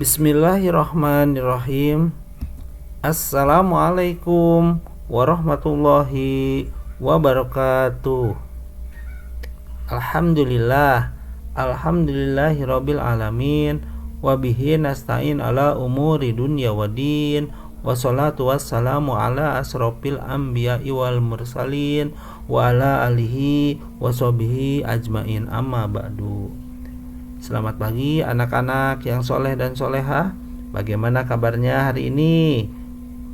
Bismillahirrahmanirrahim. Assalamualaikum warahmatullahi wabarakatuh. Alhamdulillahirabbil alamin. Wabihi nasta'in ala umuri dunya waddin. Wassalatu wassalamu ala asrofil anbiya'i wal mursalin wa ala alihi washabihi ajmain, amma ba'du. Selamat pagi anak-anak yang soleh dan solehah. Bagaimana kabarnya hari ini?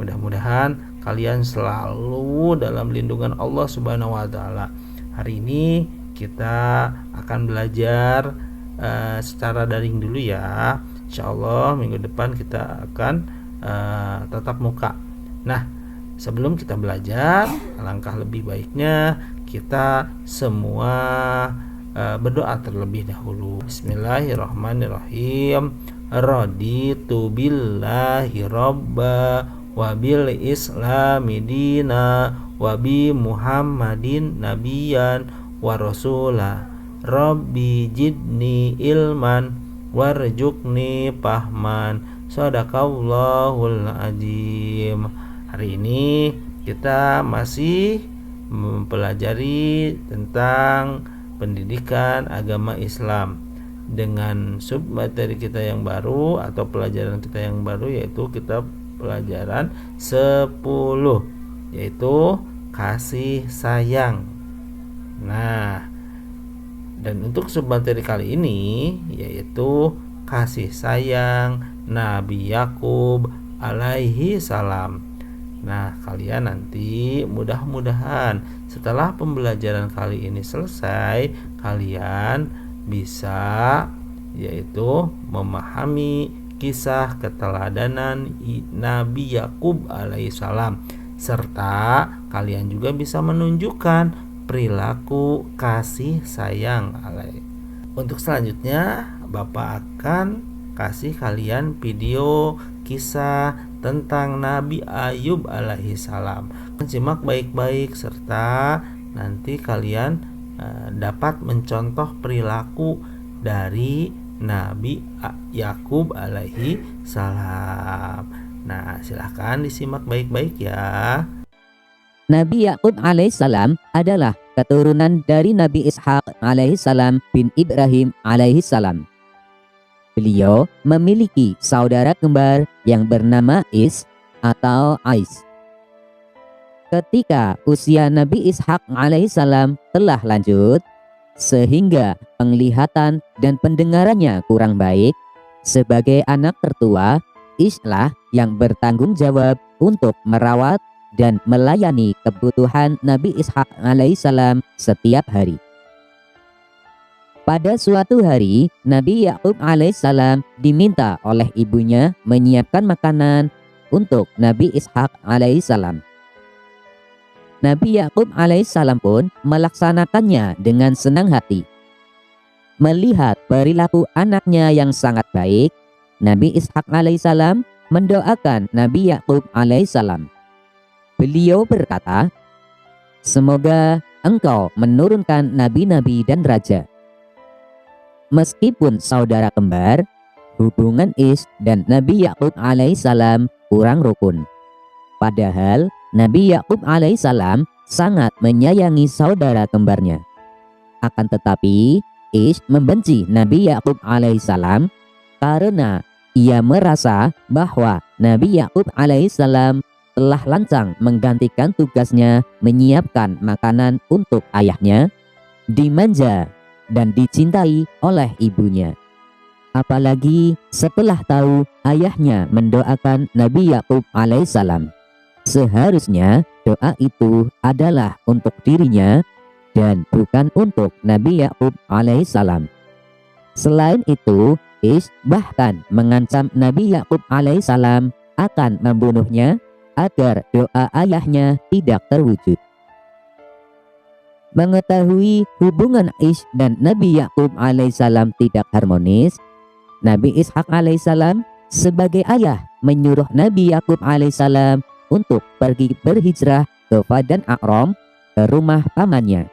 Mudah-mudahan kalian selalu dalam lindungan Allah Subhanahu wa Ta'ala. Hari ini kita akan belajar secara daring dulu ya. Insya Allah minggu depan kita akan tatap muka. Nah, sebelum kita belajar, alangkah lebih baiknya kita semua berdoa terlebih dahulu. Bismillahirrahmanirrahim. Raditu billahi robba wa bil islami dina wa bi muhammadin nabiyan wa rasula. Rabbi jidni ilman warjukni pahman. Sadaqallahul azim. Hari ini kita masih mempelajari tentang pendidikan agama Islam dengan submateri kita yang baru atau pelajaran kita yang baru, yaitu kita pelajaran 10, yaitu kasih sayang. Nah, dan untuk submateri kali ini yaitu kasih sayang Nabi Yakub alaihi salam. Nah, kalian nanti mudah-mudahan setelah pembelajaran kali ini selesai, kalian bisa yaitu memahami kisah keteladanan Nabi Yakub alaihissalam, serta kalian juga bisa menunjukkan perilaku kasih sayang alaih. Untuk selanjutnya, Bapak akan kasih kalian video kisah tentang Nabi Ayub alaihissalam. Simak baik-baik serta nanti kalian dapat mencontoh perilaku dari Nabi Yakub alaihissalam. Nah, silahkan disimak baik-baik ya. Nabi Yakub alaihissalam adalah keturunan dari Nabi Ishak alaihissalam bin Ibrahim alaihissalam. Beliau memiliki saudara kembar yang bernama Is atau Ais. Ketika usia Nabi Ishak alaihissalam telah lanjut, sehingga penglihatan dan pendengarannya kurang baik, sebagai anak tertua, Islah yang bertanggung jawab untuk merawat dan melayani kebutuhan Nabi Ishak alaihissalam setiap hari. Pada suatu hari, Nabi Yakub alaihissalam diminta oleh ibunya menyiapkan makanan untuk Nabi Ishak alaihissalam. Nabi Yakub alaihissalam pun melaksanakannya dengan senang hati. Melihat perilaku anaknya yang sangat baik, Nabi Ishak alaihissalam mendoakan Nabi Yakub alaihissalam. Beliau berkata, "Semoga engkau menurunkan nabi-nabi dan raja." Meskipun saudara kembar, hubungan Is dan Nabi Yakub alaihissalam kurang rukun. Padahal Nabi Yakub alaihissalam sangat menyayangi saudara kembarnya. Akan tetapi Is membenci Nabi Yakub alaihissalam karena ia merasa bahwa Nabi Yakub alaihissalam telah lancang menggantikan tugasnya menyiapkan makanan untuk ayahnya, dimanja dan dicintai oleh ibunya. Apalagi setelah tahu ayahnya mendoakan Nabi Yakub alaihissalam. Seharusnya doa itu adalah untuk dirinya dan bukan untuk Nabi Yakub alaihissalam. Selain itu, Is bahkan mengancam Nabi Yakub alaihissalam akan membunuhnya agar doa ayahnya tidak terwujud. Mengetahui hubungan Is dan Nabi Yakub alaihissalam tidak harmonis, Nabi Ishak alaihissalam sebagai ayah menyuruh Nabi Yakub alaihissalam untuk pergi berhijrah ke Padan Aram, ke rumah pamannya.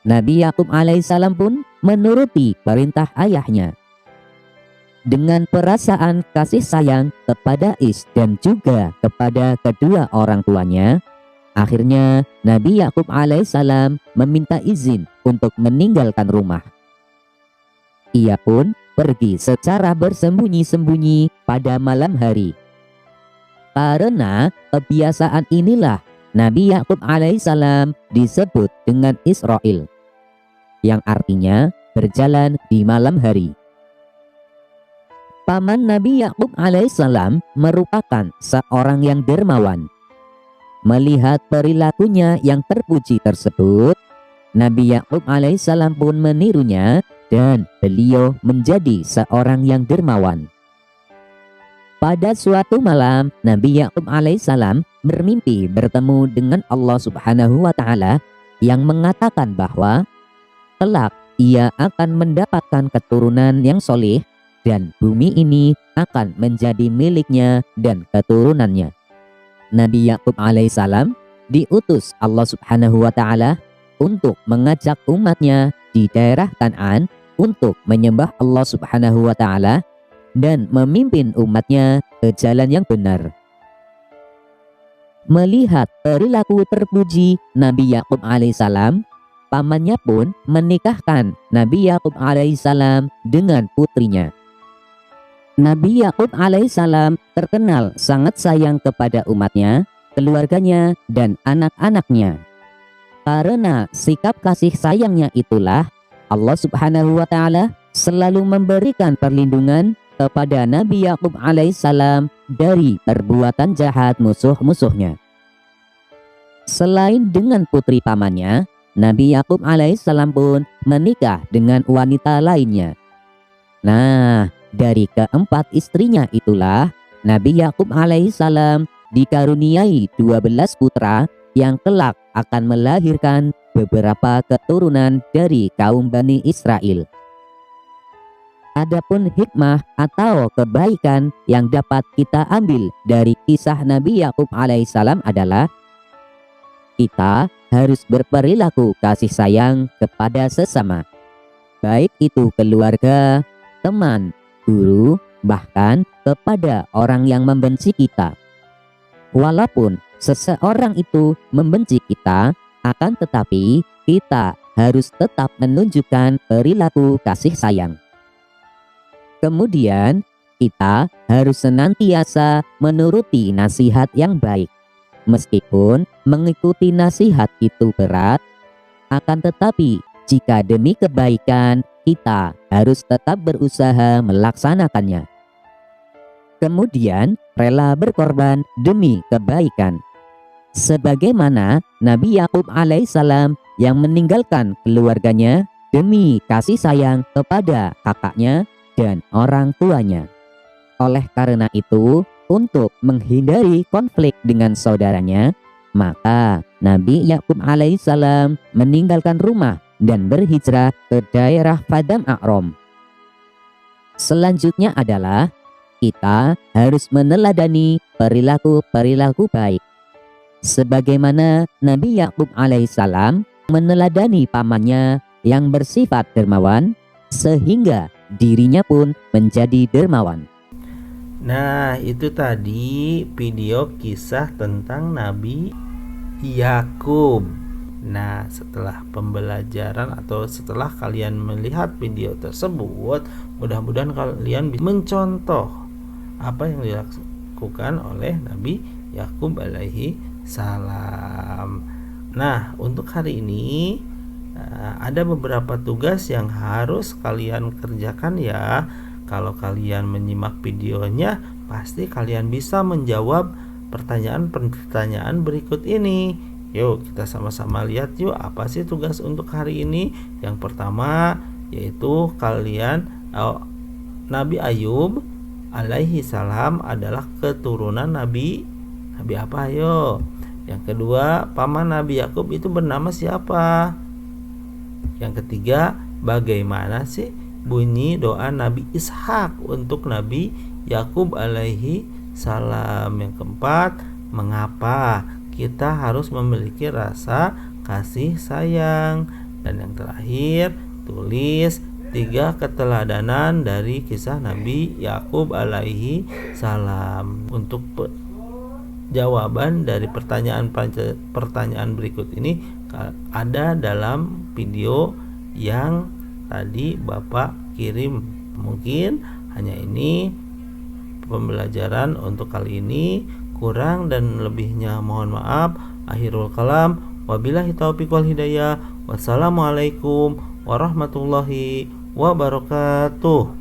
Nabi Yakub alaihissalam pun menuruti perintah ayahnya. dengan perasaan kasih sayang kepada Is dan juga kepada kedua orang tuanya, akhirnya Nabi Yakub alaihissalam meminta izin untuk meninggalkan rumah. Ia pun pergi secara bersembunyi-sembunyi pada malam hari. Karena kebiasaan inilah Nabi Yakub alaihissalam disebut dengan Israel, yang artinya berjalan di malam hari. Paman Nabi Yakub alaihissalam merupakan seorang yang dermawan. Melihat perilakunya yang terpuji tersebut, Nabi Yakub alaihissalam pun menirunya dan beliau menjadi seorang yang dermawan. Pada suatu malam, Nabi Yakub alaihissalam bermimpi bertemu dengan Allah Subhanahu wa Ta'ala yang mengatakan bahwa kelak ia akan mendapatkan keturunan yang soleh dan bumi ini akan menjadi miliknya dan keturunannya. Nabi Yakub alaihissalam diutus Allah Subhanahu wa Ta'ala untuk mengajak umatnya di daerah Kan'an untuk menyembah Allah Subhanahu wa Ta'ala dan memimpin umatnya ke jalan yang benar. Melihat perilaku terpuji Nabi Yakub alaihissalam, pamannya pun menikahkan Nabi Yakub alaihissalam dengan putrinya. Nabi Yakub alaihissalam terkenal sangat sayang kepada umatnya, keluarganya, dan anak-anaknya. Karena sikap kasih sayangnya itulah Allah Subhanahu wa Ta'ala selalu memberikan perlindungan kepada Nabi Yakub alaihissalam dari perbuatan jahat musuh-musuhnya. Selain dengan putri pamannya, Nabi Yakub alaihissalam pun menikah dengan wanita lainnya. Nah, dari keempat istrinya itulah Nabi Yakub alaihissalam dikaruniai 12 putra yang kelak akan melahirkan beberapa keturunan dari kaum Bani Israel. Adapun hikmah atau kebaikan yang dapat kita ambil dari kisah Nabi Yakub alaihissalam adalah kita harus berperilaku kasih sayang kepada sesama, baik itu keluarga, teman, guru, bahkan kepada orang yang membenci kita. Walaupun seseorang itu membenci kita, akan tetapi kita harus tetap menunjukkan perilaku kasih sayang. Kemudian kita harus senantiasa menuruti nasihat yang baik. Meskipun mengikuti nasihat itu berat, akan tetapi jika demi kebaikan kita harus tetap berusaha melaksanakannya. Kemudian rela berkorban demi kebaikan. Sebagaimana Nabi Yakub alaihissalam yang meninggalkan keluarganya demi kasih sayang kepada kakaknya dan orang tuanya. Oleh karena itu, untuk menghindari konflik dengan saudaranya, maka Nabi Yakub alaihissalam meninggalkan rumah dan berhijrah ke daerah Padang A'rom. Selanjutnya adalah kita harus meneladani perilaku-perilaku baik. Sebagaimana Nabi Yakub alaihissalam meneladani pamannya yang bersifat dermawan, sehingga dirinya pun menjadi dermawan. Nah, itu tadi video kisah tentang Nabi Yakub. Nah, setelah pembelajaran atau setelah kalian melihat video tersebut, mudah-mudahan kalian bisa mencontoh apa yang dilakukan oleh Nabi Yakub alaihi salam. Nah, untuk hari ini ada beberapa tugas yang harus kalian kerjakan ya. Kalau kalian menyimak videonya, pasti kalian bisa menjawab pertanyaan-pertanyaan berikut ini. Yuk kita sama-sama lihat yuk apa sih tugas untuk hari ini. Yang pertama yaitu Nabi Ayub alaihi salam adalah keturunan Nabi apa ayo? Yang kedua, paman Nabi Yakub itu bernama siapa? Yang ketiga, bagaimana sih bunyi doa Nabi Ishak untuk Nabi Yakub alaihi salam? Yang keempat, mengapa kita harus memiliki rasa kasih sayang? Dan yang terakhir, tulis 3 keteladanan dari kisah Nabi Yakub alaihi salam. Untuk jawaban dari pertanyaan berikut ini ada dalam video yang tadi Bapak kirim. Mungkin hanya ini pembelajaran untuk kali ini. Kurang dan lebihnya mohon maaf. Akhirul kalam, wabillahi taufiq wal hidayah. Wassalamualaikum warahmatullahi wabarakatuh.